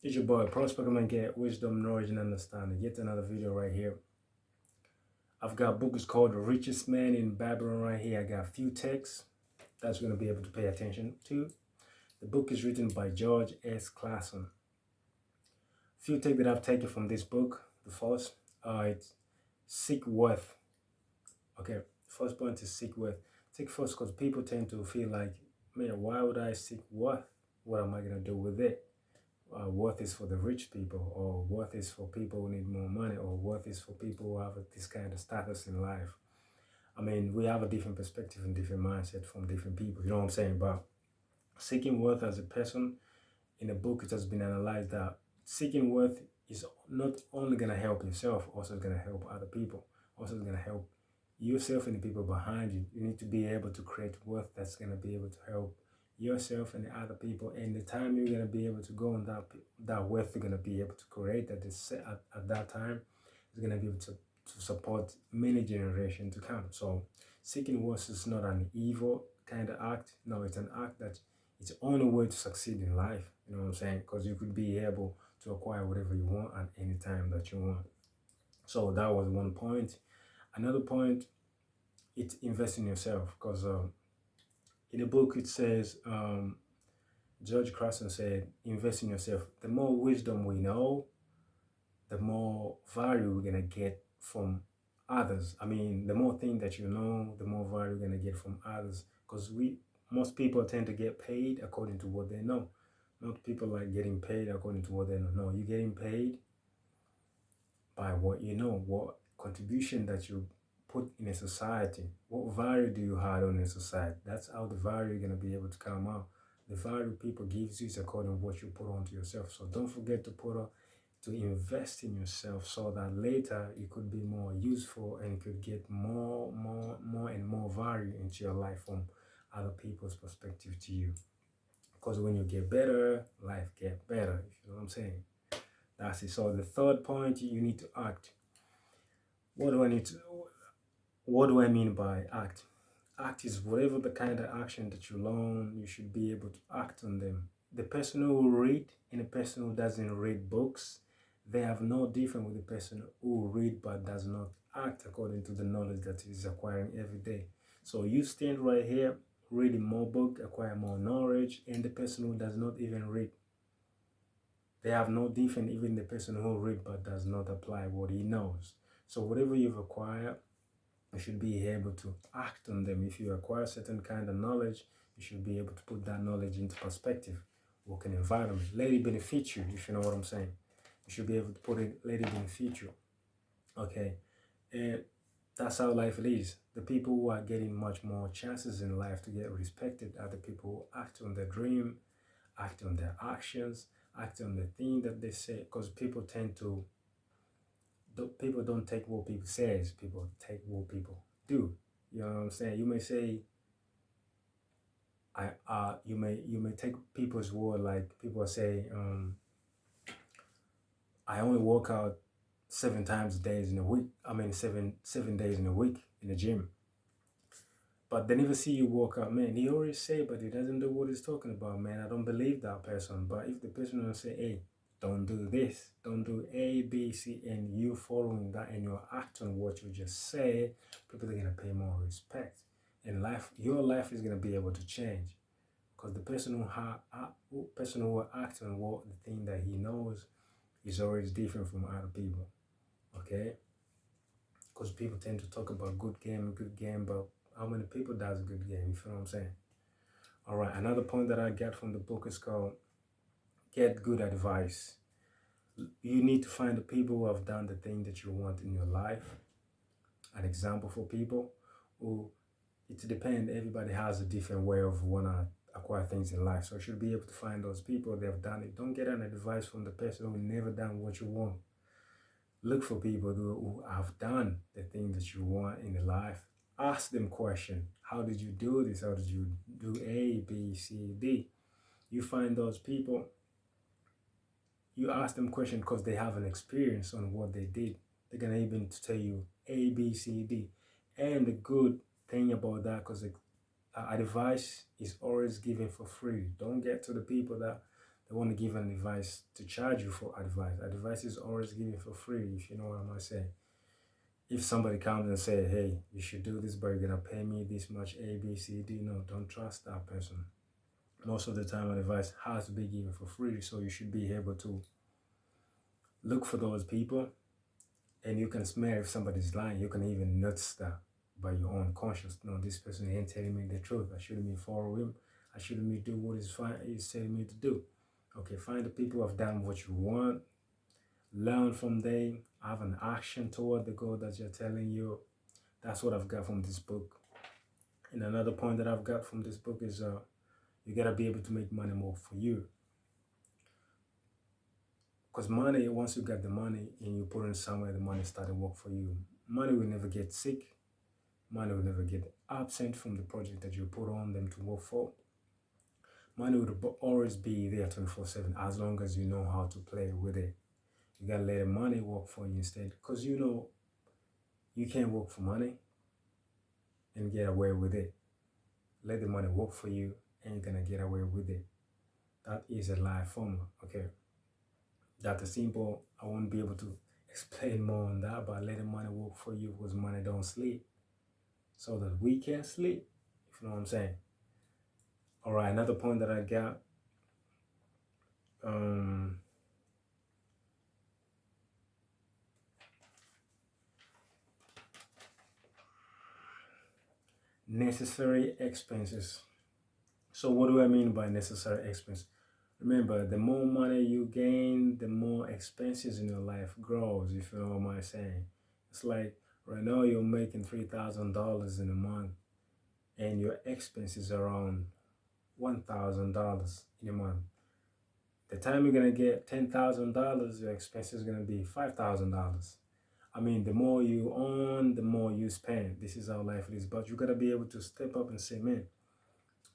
It's your boy, Prosper. Come and get wisdom, knowledge, and understanding. Yet another video right here. I've got books called The Richest Man in Babylon right here. I got a few texts that's going to be able to pay attention to. The book is written by George S.Clason. Few texts that I've taken from this book. The first, it's seek worth. Okay, first point is seek worth. Seek first because people tend to feel like, man, why would I seek worth? What am I going to do with it? Worth is for the rich people, or worth is for people who need more money, or worth is for people who have this kind of status in life. I mean, we have a different perspective and different mindset from different people. You know what I'm saying? But seeking worth as a person, in the book, it has been analyzed that seeking worth is not only going to help yourself, also going to help other people, also going to help yourself and the people behind you. You need to be able to create worth that's going to be able to help yourself and the other people. And the time you're going to be able to go on that worth you're going to be able to create at that time is going to be able to support many generations to come. So seeking worth is not an evil kind of act. No, it's an act that it's the only way to succeed in life. You know what I'm saying? Because you could be able to acquire whatever you want at any time that you want. So that was one point. Another point, it's invest in yourself. Because in the book it says, George Carson said, invest in yourself. The more wisdom we know, the more value we're gonna get from others. I mean, the more thing that you know, the more value you're gonna get from others. Because most people tend to get paid according to what they know. Not people like getting paid according to what they know. No, you're getting paid by what you know, what contribution that you put in a society, what value do you add on a society. That's how the value you're gonna be able to come out. The value people gives you is according to what you put onto yourself. So don't forget to invest in yourself so that later it could be more useful and you could get more and more value into your life from other people's perspective to you. Because when you get better, life get better. If you know what I'm saying. That's it. So the third point, you need to act. What do I need to? What do I mean by act? Act is whatever the kind of action that you learn, you should be able to act on them. The person who read and the person who doesn't read books, they have no different with the person who read but does not act according to the knowledge that he is acquiring every day. So you stand right here, reading more book, acquire more knowledge, and the person who does not even read, they have no different, even the person who read but does not apply what he knows. So whatever you've acquired, you should be able to act on them. If you acquire certain kind of knowledge, you should be able to put that knowledge into perspective, work in environment, let it benefit you, if you know what I'm saying. You should be able to put it, let it benefit you. Okay. And that's how life is. The people who are getting much more chances in life to get respected are the people who act on their dream, act on their actions, act on the thing that they say. Because people don't take what people says, people take what people do. You know what I'm saying? You may say, you may take people's word, like people say, I only work out 7 days in a week. I mean, seven days in a week in the gym. But they never see you walk out, man. He always say, but he doesn't do what he's talking about, man. I don't believe that person. But if the person will say, hey, don't do this, don't do A, B, C, and you following that and you act on what you just said, people are gonna pay more respect. And your life is gonna be able to change. Because the person who will act on what the thing that he knows is always different from other people. Okay? Because people tend to talk about good game, but how many people does a good game? You feel what I'm saying? All right. Another point that I get from the book is called get good advice. You need to find the people who have done the thing that you want in your life. An example for people who, it depends. Everybody has a different way of wanna acquire things in life. So you should be able to find those people that have done it. Don't get an advice from the person who never done what you want. Look for people who have done the thing that you want in the life. Ask them question. How did you do this? How did you do A, B, C, D? You find those people, you ask them question because they have an experience on what they did. They're gonna able to tell you A, B, C, D. And the good thing about that, because advice is always given for free. Don't get to the people that They want to give an advice to charge you for advice. Advice is always given for free, if you know what I'm saying. If somebody comes and say, hey, you should do this, but you're gonna pay me this much A, B, C, D, no, don't trust that person. Most of the time, advice has to be given for free, so you should be able to look for those people, and you can smell if somebody's lying. You can even notice that by your own conscience. No, this person ain't telling me the truth. I shouldn't be follow him. I shouldn't be do what he's telling me to do. Okay, find the people who have done what you want. Learn from them. Have an action toward the goal that you're telling you. That's what I've got from this book. And another point that I've got from this book is you gotta be able to make money work for you. Because money, once you got the money and you put it somewhere, the money started work for you. Money will never get sick. Money will never get absent from the project that you put on them to work for. Money will always be there 24/7 as long as you know how to play with it. You gotta let the money work for you instead, because you know you can't work for money and get away with it. Let the money work for you and you're gonna get away with it. That is a life formula, okay? That's simple. I won't be able to explain more on that, but let the money work for you, because money don't sleep. So that we can sleep, if you know what I'm saying. All right, another point that I got. Necessary expenses. So what do I mean by necessary expense? Remember, the more money you gain, the more expenses in your life grows, if you know what I'm saying. It's like right now you're making $3,000 in a month and your expenses are around $1,000 in a month. The time you're gonna get $10,000, your expenses is gonna be $5,000. I mean, the more you earn, the more you spend. This is how life is. But you gotta be able to step up and say, man,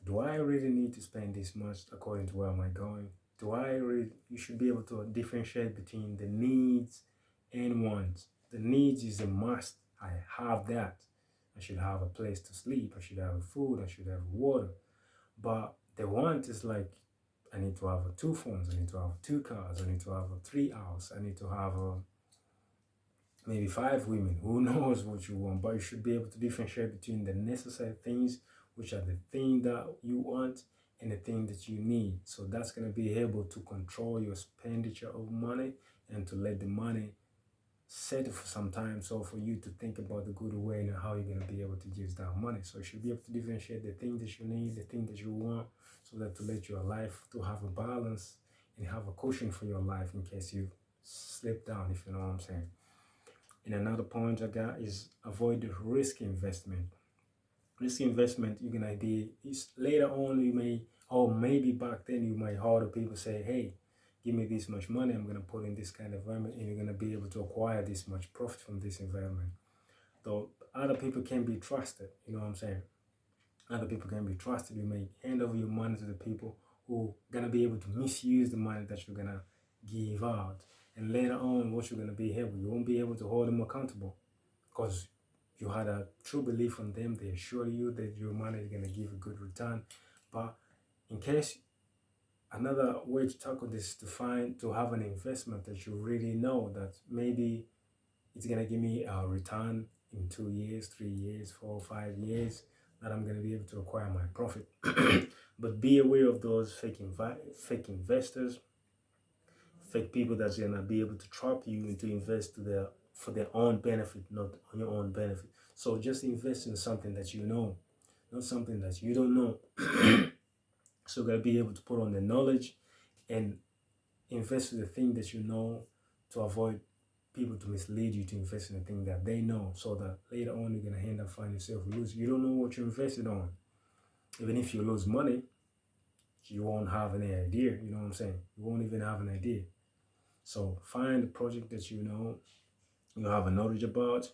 do I really need to spend this much according to where am I going? You should be able to differentiate between the needs and wants. The needs is a must. I have that. I should have a place to sleep. I should have food. I should have water. But the want is like, I need to have 2 phones. I need to have 2 cars. I need to have 3 hours. I need to have maybe 5 women. Who knows what you want? But you should be able to differentiate between the necessary things, which are the thing that you want, and the thing that you need. So that's going to be able to control your expenditure of money and to let the money set for some time. So for you to think about the good way and how you're going to be able to use that money. So you should be able to differentiate the thing that you need, the thing that you want, so that to let your life to have a balance and have a cushion for your life in case you slip down, if you know what I'm saying. And another point I got is avoid the risk investment. Risk investment, you're gonna be later on you may, or maybe back then you might hear people say, hey, give me this much money, I'm gonna put in this kind of environment, and you're gonna be able to acquire this much profit from this environment. Though other people can be trusted, you know what I'm saying? Other people can be trusted. You may hand over your money to the people who are gonna be able to misuse the money that you're gonna give out. And later on, what you're gonna be able, you won't be able to hold them accountable, because you had a true belief on them. They assure you that your money is gonna give a good return. But in case, another way to tackle this is to have an investment that you really know that maybe it's gonna give me a return in 2 years, 3 years, 4, 5 years, that I'm gonna be able to acquire my profit. But be aware of those fake investors, fake people that's gonna be able to trap you into invest for their own benefit, not on your own benefit. So just invest in something that you know, not something that you don't know. So you gotta be able to put on the knowledge and invest in the thing that you know, to avoid people to mislead you to invest in the thing that they know, so that later on you're gonna end up finding yourself lose. You don't know what you invested on. Even if you lose money, you won't have any idea. You know what I'm saying? You won't even have an idea. So find a project that you know you have a knowledge about,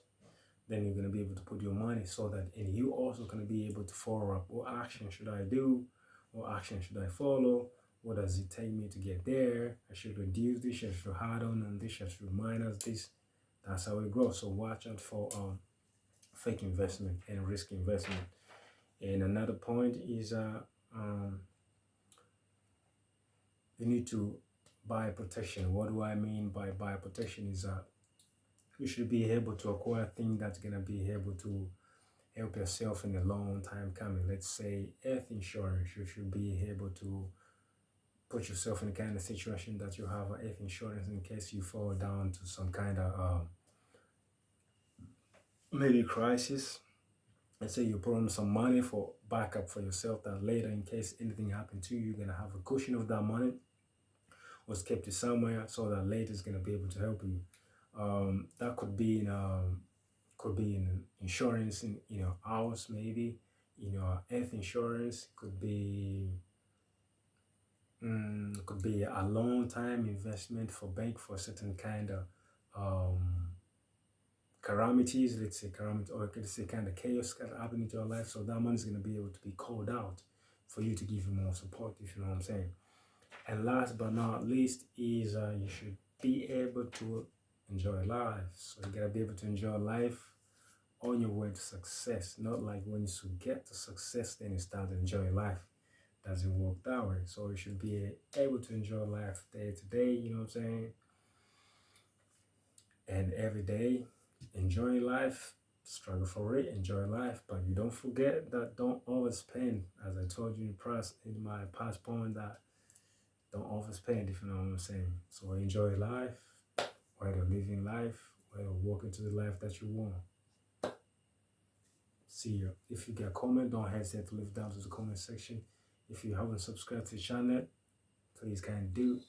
then you're going to be able to put your money, so that, and you also going to be able to follow up. What action should I do? What action should I follow? What does it take me to get there? I should reduce this, I should add on this, I should minus this. That's how it grows. So watch out for fake investment and risk investment. And another point is you need to buy protection. What do I mean by buy protection is that you should be able to acquire things that's gonna be able to help yourself in a long time coming. Let's say health insurance. You should be able to put yourself in a kind of situation that you have a health insurance in case you fall down to some kind of maybe crisis. Let's say you put on some money for backup for yourself that later in case anything happened to you, you're gonna have a cushion of that money was kept it somewhere so that later is gonna be able to help you. That could be in insurance in house maybe, health insurance could be a long time investment for bank for certain kind of um, calamities, let's say calamity, or let's say kind of chaos that happen into your life. So that money is going to be able to be called out for you to give you more support, if you know what I'm saying. And last but not least is you should be able to enjoy life. So you gotta be able to enjoy life on your way to success. Not like when you get to success, then you start to enjoy life. Doesn't work that way. So you should be able to enjoy life day to day, you know what I'm saying? And every day, enjoy life, struggle for it, enjoy life. But you don't forget that don't overspend. As I told you in my past point, that don't overspend, if you know what I'm saying. So enjoy life, while you're living life, while you're walking to the life that you want. See you. If you get a comment, don't hesitate to leave down to the comment section. If you haven't subscribed to the channel, please can do.